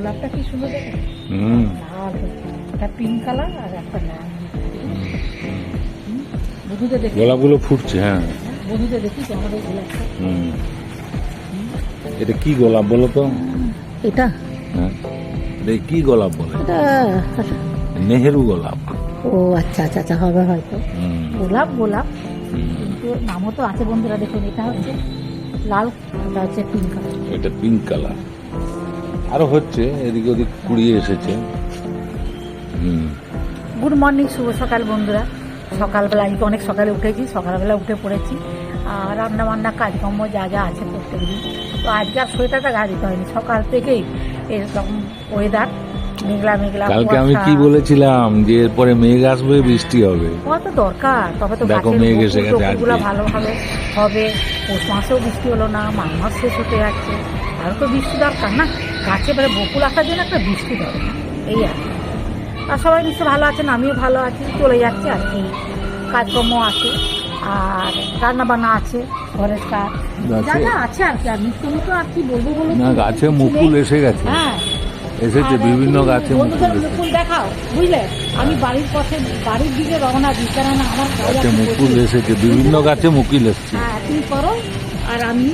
গোলাপটা কি সুন্দর দেখে, লাল একটা পিঙ্ক কালার আর একটা লাল। বধুতে দেখি গোলাপগুলো ফুটছে। হ্যাঁ, বধুতে দেখি তো আমাদের গোলাপটা। এটা কি গোলাপ বলো তো? এটা হ্যাঁ, এটা কি গোলাপ বলে? এটা নেহেরু গোলাপ। ও আচ্ছা আচ্ছা আচ্ছা, হবে হয়তো। গোলাপ গোলাপ কিন্তু নামও তো আছে বন্ধুরা। দেখুন এটা হচ্ছে লাল, এটা হচ্ছে পিঙ্ক কালার। এটা পিঙ্ক কালার। আরো হচ্ছে এদিকে ওদিক কুড়িয়ে এসেছে। গুড মর্নিং, শুভ সকাল বন্ধুরা। সকালবেলা আজকে অনেক সকালে উঠেছি, সকালবেলা উঠে পড়েছি। আর রান্না বান্না কাজকর্ম যা যা আছে প্রত্যেকদিন। তো আজকে আর সোয়েটারটা গায়ে দিতে হয়নি, সকাল থেকেই এরকম ওয়েদার মেঘলা মেঘলা। কালকে আমি কি বলেছিলাম যে এরপরে মেঘ আসবে, বৃষ্টি হবে। তো দরকার, তবে তো দেখো মেঘ এসে গেছে। গাছগুলো ভালোভাবে হবে। পৌষ মাসেও বৃষ্টি হলো না, মাঘ মাস শেষ হতে যাচ্ছে, আরও তো বৃষ্টি দরকার না। গাছে এবারে বকুল আসার জন্য একটা বৃষ্টি দরকার, এই আর কি। আর সবাই নিশ্চয় ভালো আছেন, আমিও ভালো আছি, চলে যাচ্ছে আর কি। কাজকর্ম আছে আর রান্না বান্না আছে, ঘরের কাজ যা যা আছে আর কি। আর নিত্য মতো আর কি বলবো বলুন না, গাছে মুকুল এসে গেছে। হ্যাঁ, এসেছে বিভিন্ন গাছে মুকুল দেখাও, বুঝলে। আমি বাড়ির পথে বাড়ির দিকে রওনা দিই, কেননা আমার গাছে মুকুল এসেছে, বিভিন্ন গাছে মুকুল এসছে। হ্যাঁ, তুমি করো আর আমি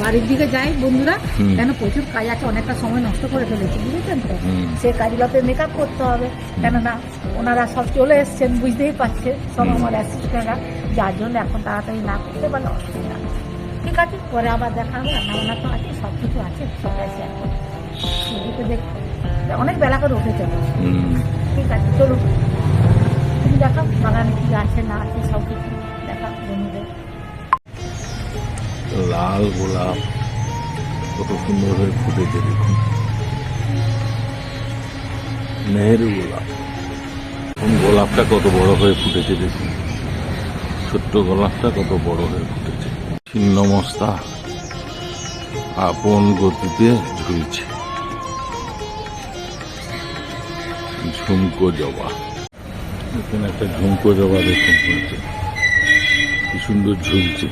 বাড়ির দিকে যাই বন্ধুরা। কেন প্রচুর কাজ আছে, অনেকটা সময় নষ্ট করে ফেলেছি, বুঝেছেন তো। সে কাজগুলোতে মেকআপ করতে হবে, কেননা ওনারা সব চলে এসছেন, বুঝতেই পারছে সব আমার অ্যাসিস্ট্যান্টরা, যার জন্য এখন তাড়াতাড়ি না করতে পারলে অসুবিধা। ঠিক আছে, পরে আবার দেখা হবে। রান্নাবান্না তো আছে, সব কিছু আছে, সবাই শেয়ার করবো। টিভিতে দেখ, অনেক বেলা করে উঠেছে। ঠিক আছে, চলুন তুমি দেখাও বাগানে কি আছে না আছে, সব কিছু দেখা বন্ধুদের। লাল গোলাপ কত সুন্দর হয়ে ফুটেছে দেখুন। নেহেরু গোলাপ। গোলাপটা কত বড় হয়ে ফুটেছে দেখুন। ছোট্ট গোলাপটা কত বড় হয়ে ফুটেছে। ছিন্নমস্তা আপন গতিতে ঝুলছে। ঝুমকো জবা, এখানে একটা ঝুমকো জবা দেখুন হয়েছে, কি সুন্দর ঝুলছে।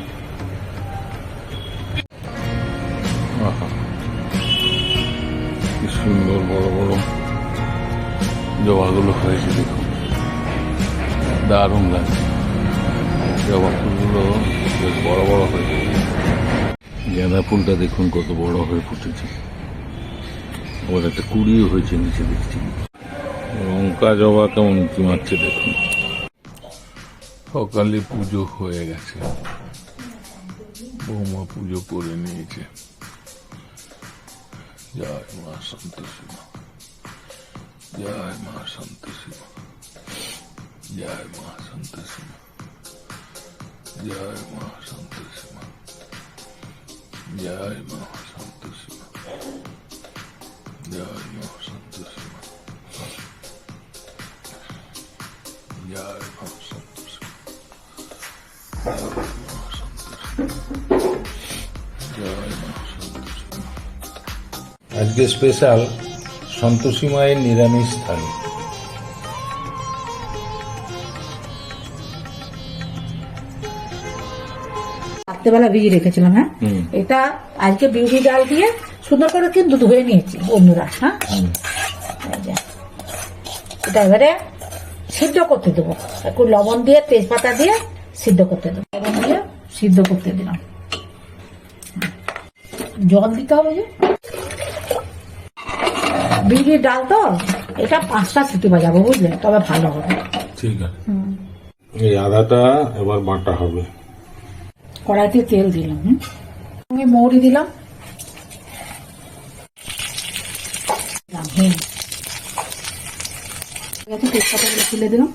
কি সুন্দর বড় বড় জবাগুলো হয়েছে দেখুন, দারুণ লাগছে। জবা ফুলগুলো বেশ বড় বড় হয়েছে। গাঁদা ফুলটা দেখুন কত বড় হয়ে ফুটেছে। আবার একটা কুড়িও হয়েছে নিচে দেখছি। লঙ্কা জবা কেমন কি মারছে দেখুন। সকালে পুজো হয়ে গেছে, বৌমা পুজো করে নিয়েছে। জয় মা সন্তোষী মা, জয় মা সন্তোষী মা, জয় মা সন্তোষী মা, জয় মা সন্তোষী মা, জয় মা সন্তোষী মা, জয় মা সন্তোষী মা, জয় মা সন্তোষী মা, জয় মা সন্তোষী মা। আজকে স্পেশাল সন্তোষী মায়ের নিরামিষ থালি। রাত্রেবেলা ভিজিয়ে রেখেছিলাম। হ্যাঁ, এটা আজকে বিউটি ডাল দিয়ে সুন্দর করে কিন্তু ধুয়ে নিয়েছি বন্ধুরা। হ্যাঁ, এটা এবারে সিদ্ধ করতে দেবো, একটু লবণ দিয়ে তেজপাতা দিয়ে সিদ্ধ করতে দেবো। লবণ দিয়ে সিদ্ধ করতে দিলাম, জল দিতে হবে। যে বিউটি ডাল তো, এটা 5টা সিটি বাজাবো, বুঝলে, তবে ভালো হবে। ঠিক আছে, এই আদাটা এবার বাটা হবে। কড়াইতে তেল দিলাম, সঙ্গে মৌরি দিলাম, তেজপাতাগুলো তুলে দিলাম।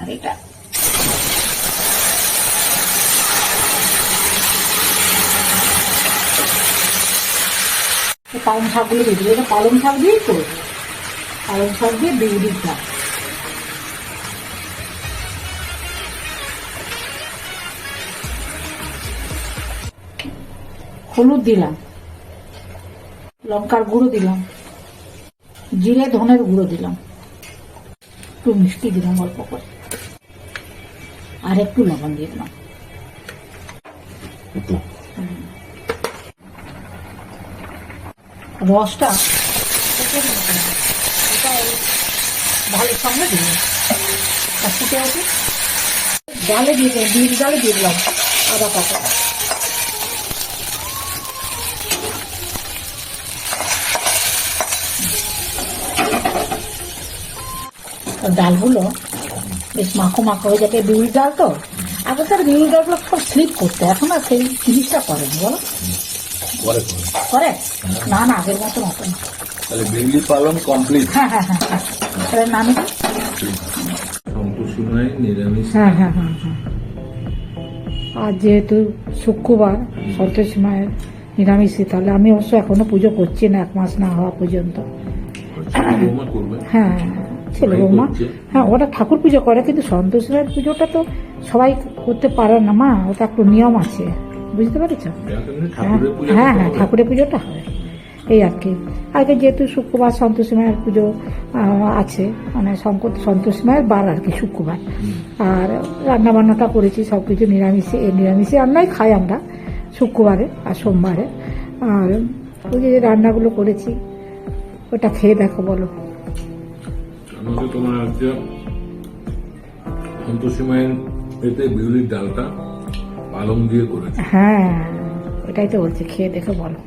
আর এটা পালং শাকগুলো দিয়ে দিল। এটা পালং শাক দিয়েই করবো, পালং শাক দিয়ে বিউলির ডাল। হলুদ দিলাম, লঙ্কার গুঁড়ো দিলাম, জিরে ধনের গুঁড়ো দিলাম, একটু মিষ্টি দিলাম অল্প করে, আর একটু লবণ দিয়ে দিলাম। রসটা এটা এই ভালোর সঙ্গে দিলাম আর ফুটে ওঠে ডালে দিয়ে দিলাম, বিউলি ডালে দিয়ে দিলাম আদা পাতা। ডালগুলো বেশ মাখো মাখো হয়ে যাবে, বিউলির ডাল তো। আগেকার বিউলির ডালগুলো খুব স্লিপ করতে, এখন আর সেই জিনিসটা করেনি বলো। করে না না, আগের মতো মতো না। তাহলে বিউলি পালন কমপ্লিট। হ্যাঁ হ্যাঁ হ্যাঁ হ্যাঁ, তাহলে নামি সন্তোষী মায়ের নিরামিষ। হ্যাঁ হ্যাঁ হ্যাঁ হ্যাঁ। আর যেহেতু শুক্রবার সন্তোষী মায়ের নিরামিষই, তাহলে আমি অবশ্য এখনো পুজো করছি না, 1 মাস না হওয়া পর্যন্ত। বৌমা করবে। হ্যাঁ ছেলে বৌমা, হ্যাঁ ওরা ঠাকুর পুজো করে, কিন্তু সন্তোষী মায়ের পুজোটা তো সবাই করতে পারে না মা, ওটা একটু নিয়ম আছে, বুঝতে পেরেছ? হ্যাঁ হ্যাঁ, ঠাকুরের পুজোটা হয় এই আর কি। আগে যেহেতু শুক্রবার সন্তোষী মায়ের পুজো আছে, মানে সন্তোষী মায়ের বার আর কি শুক্রবার, আর রান্না বান্নাটা করেছি সব কিছু নিরামিষে রান্নাই খাই আমরা শুক্রবারে আর সোমবারে। আর ওই যে রান্নাগুলো করেছি ওটা খেয়ে দেখো বলো। আমাকে তোমার আজকে সন্তোষী মায়ের এতে বিউলির ডালটা পালং দিয়ে করেছে। হ্যাঁ ওটাই তো বলছি, খেয়ে দেখে বলো।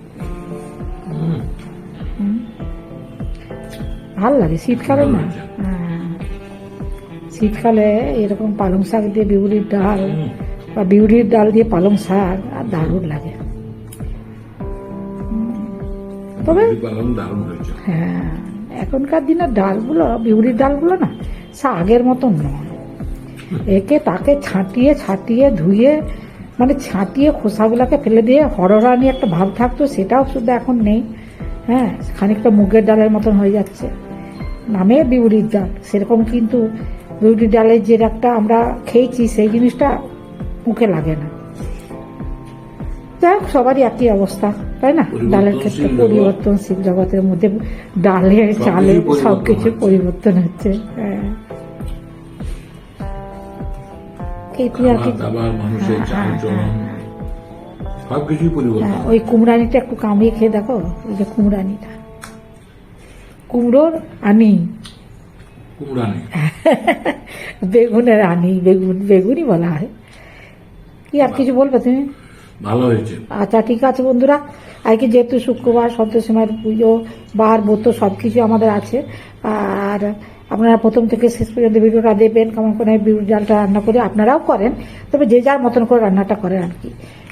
ভাল লাগে শীতকালে না, হ্যাঁ শীতকালে এরকম পালং শাক দিয়ে বিউলির ডাল বা বিউলির ডাল দিয়ে পালং শাক আর দারুণ লাগে। তবে পালং দারুণ হয়েছে। হ্যাঁ এখনকার দিনের ডালগুলো, বিউলির ডালগুলো না সে আগের মতন নয়। একে তাকে ছাটিয়ে ধুয়ে, মানে ছাটিয়ে খোসাগুলোকে ফেলে দিয়ে হরহরানি একটা ভাব থাকতো, সেটাও শুধু এখন নেই। হ্যাঁ খানিকটা মুগের ডালের মতন হয়ে যাচ্ছে, নামে বিউলির ডাল, সেরকম কিন্তু বিউলির ডালের যে একটা আমরা খেয়েছি সেই জিনিসটা মুখে লাগে না। যাই হোক, সবারই একই অবস্থা, তাই না? ডালের ক্ষেত্রে পরিবর্তনশীল জগতের মধ্যে ডালে চালে সবকিছু পরিবর্তন হচ্ছে। হ্যাঁ ওই কুমড়ানিটা একটু কামিয়ে খেয়ে দেখো, ওই যে কুমড়ানিটা, কুমড়োর আনি, বেগুনের আনি, বেগুনই বলা হয়। কি আর কিছু বলবে তুমি? ভালো হয়েছে। আচ্ছা ঠিক আছে বন্ধুরা, আজকে যেহেতু শুক্রবার সন্তোষী মায়ের পুজো, বার ব্রত সবকিছু আমাদের আছে, আর আপনারা প্রথম থেকে শেষ পর্যন্ত ভিডিওটা দেখবেন কেমন করে বিউলির ডালটা রান্না করে, আপনারাও করেন, তবে যে যার মতন করে রান্নাটা করেন আর কি।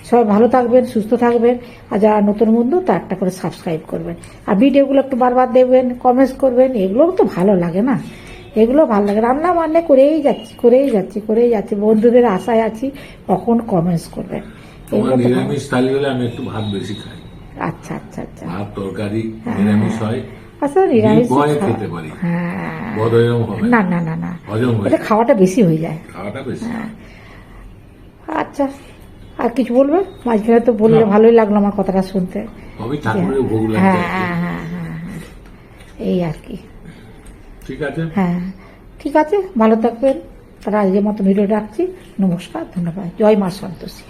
সবাই ভালো থাকবেন, সুস্থ থাকবেন, আর যারা নতুন বন্ধু তা একটা করে সাবস্ক্রাইব করবেন, আর ভিডিওগুলো একটু বারবার দেখবেন, কমেন্টস করবেন, এগুলো তো ভালো লাগে না, এগুলো ভালো লাগে। রান্না বান্না করেই যাচ্ছি, বন্ধুদের আশায় আছি কখন কমেন্টস করবেন। নিরামিষ থালি হলে আমি একটু ভাত বেশি খাই। আচ্ছা আচ্ছা আচ্ছা, ভাত তরকারি নিরামিষ হয়। আচ্ছা নিরামিষ খেতে পারি। হ্যাঁ না না না না, এটা খাওয়াটা বেশি হয়ে যায়, খাওয়াটা বেশি। আচ্ছা আর কিছু বলবে? মাঝখানে তো বললে ভালোই লাগলো আমার কথাটা শুনতে। হ্যাঁ হ্যাঁ হ্যাঁ হ্যাঁ, এই আর কি। ঠিক আছে, হ্যাঁ ঠিক আছে, ভালো থাকবেন। তারা আজকের মতো ভিডিও রাখছি। নমস্কার, ধন্যবাদ, জয় মা সন্তোষী।